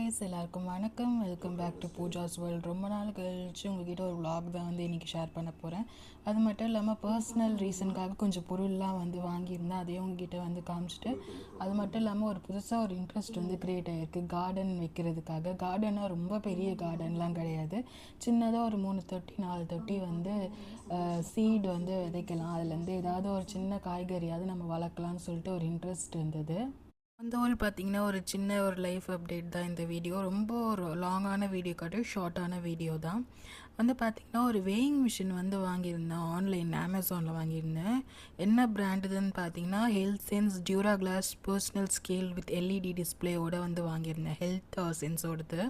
Guys, எல்லாருக்கும் வணக்கம். Welcome back to Pooja's world. ரொம்ப நாள் கழிச்சு உங்ககிட்ட ஒரு vlog தான் வந்து இன்றைக்கி ஷேர் பண்ண போகிறேன். அது மட்டும் இல்லாமல் பர்சனல் ரீசனுக்காக கொஞ்சம் பொருள்லாம் வந்து வாங்கியிருந்தேன், அதையும் உங்ககிட்ட வந்து காமிச்சிட்டு, அது மட்டும் இல்லாமல் ஒரு புதுசாக ஒரு இன்ட்ரெஸ்ட் வந்து க்ரியேட் ஆகிருக்கு கார்டன் வைக்கிறதுக்காக. கார்டனாக ரொம்ப பெரிய கார்டன்லாம் கிடையாது, சின்னதாக ஒரு 3 தொட்டி 4 தொட்டி வந்து சீடு வந்து விதைக்கலாம், அதுலேருந்து ஏதாவது ஒரு சின்ன காய்கறியாவது நம்ம வளர்க்கலாம்னு சொல்லிட்டு ஒரு இன்ட்ரெஸ்ட் இருந்தது. அந்த ஹோல் பார்த்தீங்கன்னா ஒரு சின்ன ஒரு லைஃப் அப்டேட் தான் இந்த வீடியோ. ரொம்ப ஒரு லாங்கான வீடியோ காட்டு, ஷார்ட்டான வீடியோ தான். வந்து பார்த்திங்கன்னா ஒரு வேயிங் மிஷின் வந்து வாங்கியிருந்தேன், ஆன்லைன் அமேசானில் வாங்கியிருந்தேன். என்ன பிராண்டுதுன்னு பார்த்தீங்கன்னா Health Sense Dura Glass personal scale with LED டிஸ்பிளேயோடு வந்து வாங்கியிருந்தேன். ஹெல்த் சென்ஸோடது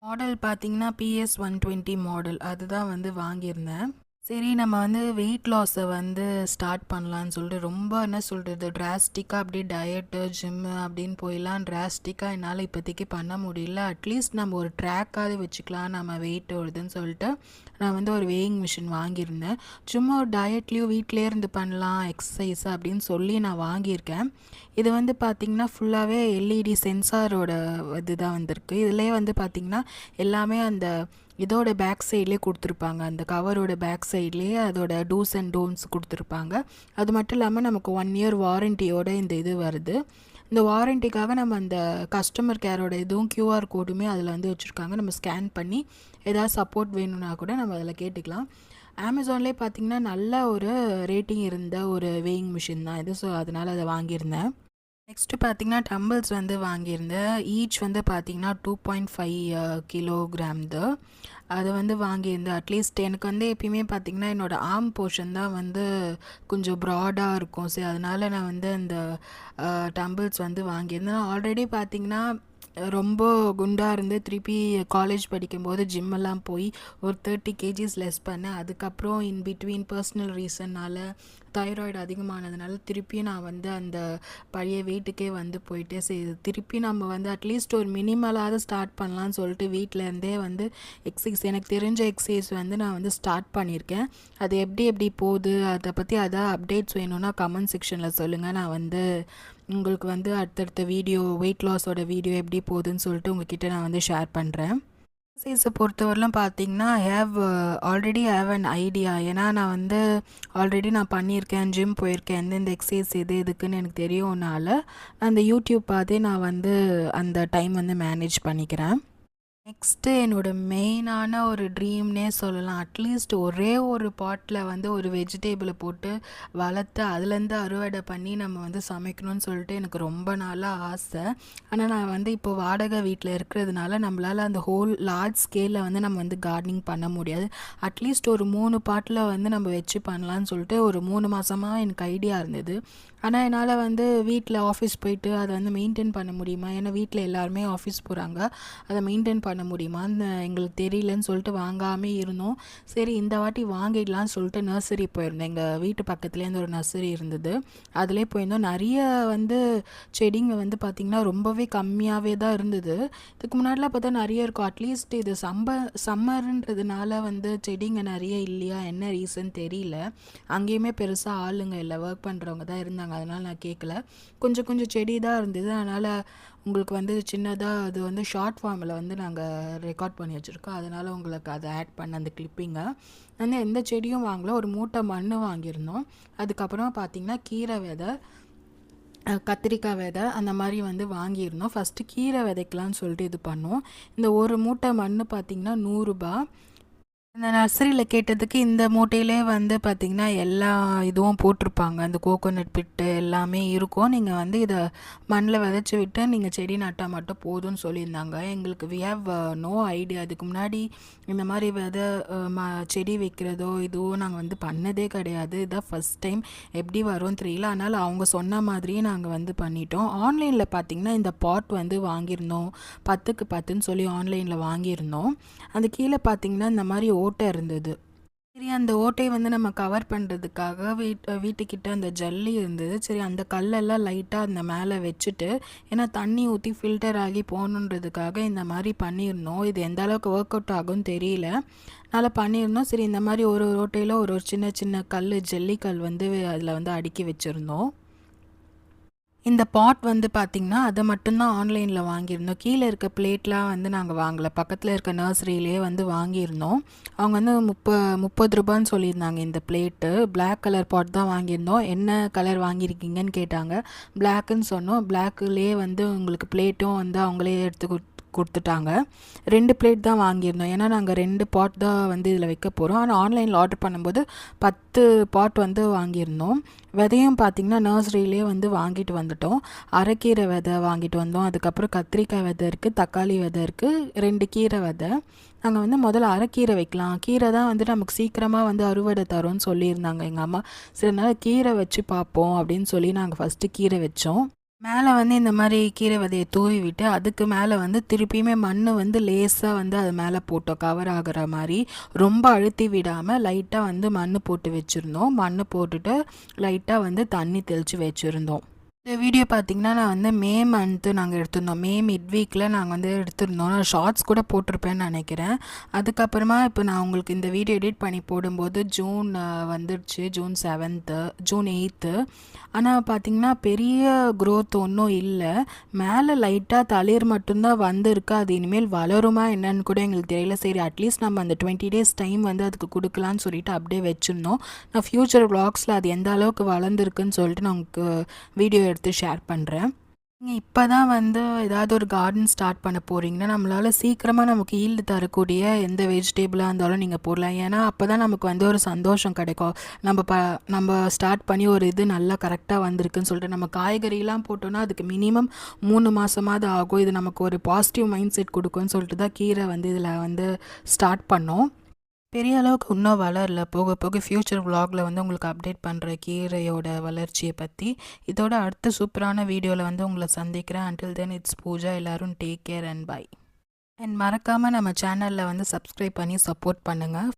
மாடல் பார்த்தீங்கன்னா PS120 மாடல், அதுதான் வந்து வாங்கியிருந்தேன். சரி, நம்ம வந்து வெயிட் லாஸை வந்து ஸ்டார்ட் பண்ணலான்னு சொல்லிட்டு ரொம்ப என்ன சொல்கிறது ட்ராஸ்டிக்காக அப்படியே டயட்டு ஜிம்மு அப்படின்னு போயிடலாம். ட்ராஸ்டிக்காக என்னால் இப்போதைக்கு பண்ண முடியல. அட்லீஸ்ட் நம்ம ஒரு ட்ராக்காவது வச்சுக்கலாம் நம்ம வெயிட் வருதுன்னு சொல்லிட்டு நான் வந்து ஒரு வேயிங் மிஷின் வாங்கியிருந்தேன். சும்மா ஒரு டயட்லேயும் வீட்டிலே இருந்து பண்ணலாம் எக்ஸசைஸ் அப்படின்னு சொல்லி நான் வாங்கியிருக்கேன். இது வந்து பார்த்திங்கன்னா ஃபுல்லாகவே எல்இடி சென்சாரோட இது தான் வந்திருக்கு. இதிலே வந்து பார்த்திங்கன்னா எல்லாமே அந்த இதோட பேக் சைட்லேயே கொடுத்துருப்பாங்க, அந்த கவரோட பேக் சைட்லேயே அதோட டூஸ் அண்ட் டோன்ட்ஸ் கொடுத்துருப்பாங்க. அது மட்டும் இல்லாமல் நமக்கு 1 இயர் வாரண்டியோட இந்த இது வருது. இந்த வாரண்டிக்காக நம்ம அந்த கஸ்டமர் கேரோட இதுவும் கியூஆர் கோடுமே அதில் வந்து வச்சுருக்காங்க. நம்ம ஸ்கேன் பண்ணி ஏதாவது சப்போர்ட் வேணும்னா கூட நம்ம அதில் கேட்டுக்கலாம். அமேசான்லேயே பார்த்திங்கன்னா நல்ல ஒரு ரேட்டிங் இருந்த ஒரு வேயிங் மிஷின் தான் இது. ஸோ அதனால் அதை வாங்கியிருந்தேன். நெக்ஸ்ட்டு பார்த்திங்கன்னா டம்பிள்ஸ் வந்து வாங்கியிருந்தேன். ஈச் வந்து பார்த்திங்கன்னா 2.5 கிலோகிராம் தான். அதை வந்து வாங்கியிருந்தேன். அட்லீஸ்ட் எனக்கு வந்து எப்பயுமே பார்த்திங்கன்னா என்னோடய ஆர்ம் போர்ஷன் தான் வந்து கொஞ்சம் ப்ராடாக இருக்கும். சரி, அதனால் நான் வந்து அந்த டம்பிள்ஸ் வந்து வாங்கியிருந்தேன். ஆல்ரெடி பார்த்திங்கன்னா ரொம்ப குண்டாக இருந்து திருப்பி காலேஜ் படிக்கும்போது ஜிம்மெல்லாம் போய் ஒரு 30 kgs லெஸ் பண்ணேன். அதுக்கப்புறம் இன் பிட்வீன் பர்சனல் ரீசன்னால் தைராய்டு அதிகமானதுனால திருப்பியும் நான் வந்து அந்த பழைய வெயிட்டுக்கே வந்து போயிட்டே சரி, திருப்பி நம்ம வந்து அட்லீஸ்ட் ஒரு மினிமலாவது ஸ்டார்ட் பண்ணலான்னு சொல்லிட்டு வீட்டிலேருந்தே வந்து எக்ஸசைஸ், எனக்கு தெரிஞ்ச எக்ஸசைஸ் வந்து நான் வந்து ஸ்டார்ட் பண்ணியிருக்கேன். அது எப்படி போகுது அதை பற்றி அதான் அப்டேட்ஸ் வேணும்னா கமெண்ட் செக்ஷனில் சொல்லுங்கள். நான் வந்து உங்களுக்கு வந்து அடுத்தடுத்த வீடியோ வெயிட் லாஸோட வீடியோ எப்படி போகுதுன்னு சொல்லிட்டு உங்ககிட்ட நான் வந்து ஷேர் பண்ணுறேன். எக்ஸசைஸை பொறுத்தவரைலாம் பார்த்தீங்கன்னா ஆல்ரெடி ஹேவ் அன் ஐடியா. ஏன்னா நான் வந்து ஆல்ரெடி நான் பண்ணியிருக்கேன், ஜிம் போயிருக்கேன், எந்தெந்த எக்ஸசைஸ் எது எதுக்குன்னு எனக்கு தெரியும்னால அந்த யூடியூப் பார்த்தே நான் வந்து அந்த டைம் வந்து மேனேஜ் பண்ணிக்கிறேன். நெக்ஸ்ட்டு என்னோடய மெயினான ஒரு ட்ரீம்னே சொல்லலாம். அட்லீஸ்ட் ஒரே ஒரு பாட்டில் வந்து ஒரு வெஜிடேபிளை போட்டு வளர்த்து அதுலேருந்து அறுவடை பண்ணி நம்ம வந்து சமைக்கணும்னு சொல்லிட்டு எனக்கு ரொம்ப நாளாக ஆசை. ஆனால் நான் வந்து இப்போ வாடகை வீட்டில் இருக்கிறதுனால நம்மளால் அந்த ஹோல் லார்ஜ் ஸ்கேலில் வந்து நம்ம வந்து கார்டனிங் பண்ண முடியாது. அட்லீஸ்ட் ஒரு 3 பாட்டில் வந்து நம்ம வச்சு பண்ணலான்னு சொல்லிட்டு ஒரு 3 மாதமாக எனக்கு ஐடியா இருந்தது. ஆனால் என்னால் வந்து வீட்டில் ஆஃபீஸ் போயிட்டு அதை வந்து மெயின்டைன் பண்ண முடியுமா, ஏன்னா வீட்டில் எல்லாருமே ஆஃபீஸ் போகிறாங்க, அதை மெயின்டைன் பண்ண முடியுமான்னு எங்களுக்கு தெரியலன்னு சொல்லிட்டு வாங்காமே இருந்தோம். சரி, இந்த வாட்டி வாங்கிடலான்னு சொல்லிட்டு நர்சரி போயிருந்தேன். எங்கள் வீட்டு பக்கத்துலேருந்து ஒரு நர்சரி இருந்தது, அதிலே போயிருந்தோம். நிறைய வந்து செடிங்க வந்து பார்த்திங்கன்னா ரொம்பவே கம்மியாகவே தான் இருந்தது. இதுக்கு முன்னாடிலாம் பார்த்தா நிறைய இருக்கும். அட்லீஸ்ட் இது சம்மருன்றதுனால வந்து செடிங்க நிறைய இல்லையா, என்ன ரீசன் தெரியல. அங்கேயுமே பெருசாக ஆளுங்க இல்லை, ஒர்க் பண்ணுறவங்க தான் இருந்தாங்க, அதனால் நான் கேட்கல. கொஞ்சம் செடி தான் இருந்தது. அதனால் உங்களுக்கு வந்து சின்னதாக அது வந்து ஷார்ட் ஃபார்மில் வந்து நாங்கள் ரெக்கார்ட் பண்ணி வச்சுருக்கோம், அதனால் உங்களுக்கு அதை ஆட் பண்ண அந்த கிளிப்பிங்கை வந்து எந்த செடியும் வாங்கல. ஒரு மூட்டை மண் வாங்கியிருந்தோம். அதுக்கப்புறமா பார்த்திங்கன்னா கீரை விதை, கத்திரிக்காய் விதை அந்த மாதிரி வந்து வாங்கியிருந்தோம். ஃபஸ்ட்டு கீரை விதைக்கலான்னு சொல்லிட்டு இது பண்ணோம். இந்த ஒரு மூட்டை மண் பார்த்திங்கன்னா 100 ரூபா. இந்த நர்சரியில் கேட்டதுக்கு இந்த மூட்டையிலே வந்து பார்த்திங்கன்னா எல்லா இதுவும் போட்டிருப்பாங்க, அந்த கோகோனட் பிட்டு எல்லாமே இருக்கும். நீங்கள் வந்து இதை மண்ணில் விதைச்சி விட்டு நீங்கள் செடி நட்டால் மட்டும் போதும்னு சொல்லியிருந்தாங்க. எங்களுக்கு வி ஹேவ் நோ ஐடியா. அதுக்கு முன்னாடி இந்த மாதிரி விதை செடி வைக்கிறதோ இதுவோ நாங்கள் வந்து பண்ணதே கிடையாது. இதுதான் ஃபஸ்ட் டைம், எப்படி வரும்னு தெரியல. அதனால் அவங்க சொன்ன மாதிரியே நாங்கள் வந்து பண்ணிட்டோம். ஆன்லைனில் பார்த்திங்கன்னா இந்த பாட் வந்து வாங்கியிருந்தோம், 10க்கு 10ன்னு சொல்லி ஆன்லைனில் வாங்கியிருந்தோம். அது கீழே பார்த்திங்கன்னா இந்த மாதிரி ஓட்டை இருந்தது. சரி, அந்த ஓட்டையை வந்து நம்ம கவர் பண்ணுறதுக்காக வீட்டுக்கிட்ட அந்த ஜல்லி இருந்தது. சரி, அந்த கல்லெல்லாம் லைட்டாக அந்த மேலே வச்சுட்டு, ஏன்னா தண்ணி ஊற்றி ஃபில்டர் ஆகி போகணுன்றதுக்காக இந்த மாதிரி பண்ணியிருந்தோம். இது எந்த அளவுக்கு ஒர்க் அவுட் ஆகும்னு தெரியல, நல்லா பண்ணியிருந்தோம். சரி, இந்த மாதிரி ஒரு ஓட்டையில் ஒரு சின்ன சின்ன கல், ஜல்லிக்கல் வந்து அதில் வந்து அடுக்கி வச்சுருந்தோம். இந்த பாட் வந்து பார்த்திங்கன்னா அதை மட்டும்தான் ஆன்லைனில் வாங்கியிருந்தோம். கீழே இருக்க பிளேட்லாம் வந்து நாங்கள் வாங்கலை, பக்கத்தில் இருக்க நர்சரியிலே வந்து வாங்கியிருந்தோம். அவங்க வந்து 30 ரூபான்னு சொல்லியிருந்தாங்க இந்த பிளேட்டு. பிளாக் கலர் பாட் தான் வாங்கியிருந்தோம். என்ன கலர் வாங்கியிருக்கீங்கன்னு கேட்டாங்க. பிளாக்குன்னு சொன்னோம். பிளாக்குலேயே வந்து உங்களுக்கு பிளேட்டும் வந்து அவங்களே எடுத்து கொடுத்துட்டாங்க. 2 பிளேட் தான் வாங்கியிருந்தோம், ஏன்னா நாங்கள் 2 பாட் தான் வந்து இதில் வைக்க போகிறோம். ஆனால் ஆன்லைனில் ஆர்டர் பண்ணும்போது 10 பாட் வந்து வாங்கியிருந்தோம். விதையும் பார்த்திங்கன்னா நர்சரியிலே வந்து வாங்கிட்டு வந்துட்டோம். அரைக்கீரை விதை வாங்கிட்டு வந்தோம், அதுக்கப்புறம் கத்திரிக்காய் விதை இருக்குது, தக்காளி விதை இருக்குது, 2 கீரை விதை. நாங்கள் வந்து முதல்ல அரைக்கீரை வைக்கலாம், கீரை தான் வந்து நமக்கு சீக்கிரமாக வந்து அறுவடை தரும்னு சொல்லியிருந்தாங்க எங்கள் அம்மா. சில கீரை வச்சு பார்ப்போம் அப்படின்னு சொல்லி நாங்கள் ஃபஸ்ட்டு கீரை வச்சோம். மேலே வந்து இந்த மாதிரி கீரை விதையை தூவி விட்டு அதுக்கு மேலே வந்து திருப்பியுமே மண் வந்து லேசாக வந்து அது மேலே போட்டோம், கவர் ஆகிற மாதிரி. ரொம்ப அழுத்தி விடாமல் லைட்டாக வந்து மண் போட்டு வச்சுருந்தோம். மண் போட்டுட்டு லைட்டாக வந்து தண்ணி தெளித்து வச்சுருந்தோம். இந்த வீடியோ பார்த்திங்கன்னா நான் வந்து மே மந்த்து நாங்கள் எடுத்திருந்தோம். மே மிட் வீக்கில் நாங்கள் வந்து எடுத்திருந்தோம். நான் ஷார்ட்ஸ் கூட போட்டிருப்பேன்னு நினைக்கிறேன். அதுக்கப்புறமா இப்போ நான் உங்களுக்கு இந்த வீடியோ எடிட் பண்ணி போடும்போது ஜூன் வந்துடுச்சு, ஜூன் 7th, ஜூன் 8th. ஆனால் பார்த்திங்கன்னா பெரிய க்ரோத் ஒன்றும் இல்லை. மேலே லைட்டாக தளிர் மட்டும்தான் வந்திருக்கு. அது இனிமேல் வளருமா என்னன்னு கூட எங்களுக்கு தெரியல. சரி, அட்லீஸ்ட் நம்ம அந்த 20 days டைம் வந்து அதுக்கு கொடுக்கலான்னு சொல்லிட்டு அப்படியே வச்சுருந்தோம். நான் ஃப்யூச்சர் வ்ளாக்ஸில் அது எந்த அளவுக்கு வளர்ந்துருக்குன்னு சொல்லிட்டு நான் உங்களுக்கு வீடியோ எடுத்து ஷேர் பண்ணுறேன். நீங்கள் இப்போ தான் வந்து ஏதாவது ஒரு கார்டன் ஸ்டார்ட் பண்ண போகிறீங்கன்னா நம்மளால் சீக்கிரமாக நமக்கு ஈல்டு தரக்கூடிய எந்த வெஜிடேபிளாக இருந்தாலும் நீங்கள் போடலாம். ஏன்னா அப்போ தான் நமக்கு வந்து ஒரு சந்தோஷம் கிடைக்கும். நம்ம ஸ்டார்ட் பண்ணி ஒரு இது நல்லா கரெக்டாக வந்திருக்குன்னு சொல்லிட்டு. நம்ம காய்கறிலாம் போட்டோன்னா அதுக்கு மினிமம் 3 மாதமாவது ஆகும். இது நமக்கு ஒரு பாசிட்டிவ் மைண்ட் செட் கொடுக்கும்னு சொல்லிட்டு தான் கீரை வந்து இதில் வந்து ஸ்டார்ட் பண்ணோம். பெரிய அளவுக்கு இன்னும் வளரல. போக போக ஃப்யூச்சர் விலாகில் வந்து உங்களுக்கு அப்டேட் பண்ணுற கீரையோட வளர்ச்சியை பற்றி. இதோட அடுத்த சூப்பரான வீடியோவில் வந்து உங்களை சந்திக்கிறேன். Until then it's Pooja. எல்லோரும் டேக் கேர் அண்ட் பை. அண்ட் மறக்காமல் நம்ம சேனலில் வந்து சப்ஸ்கிரைப் பண்ணி சப்போர்ட் பண்ணுங்கள்.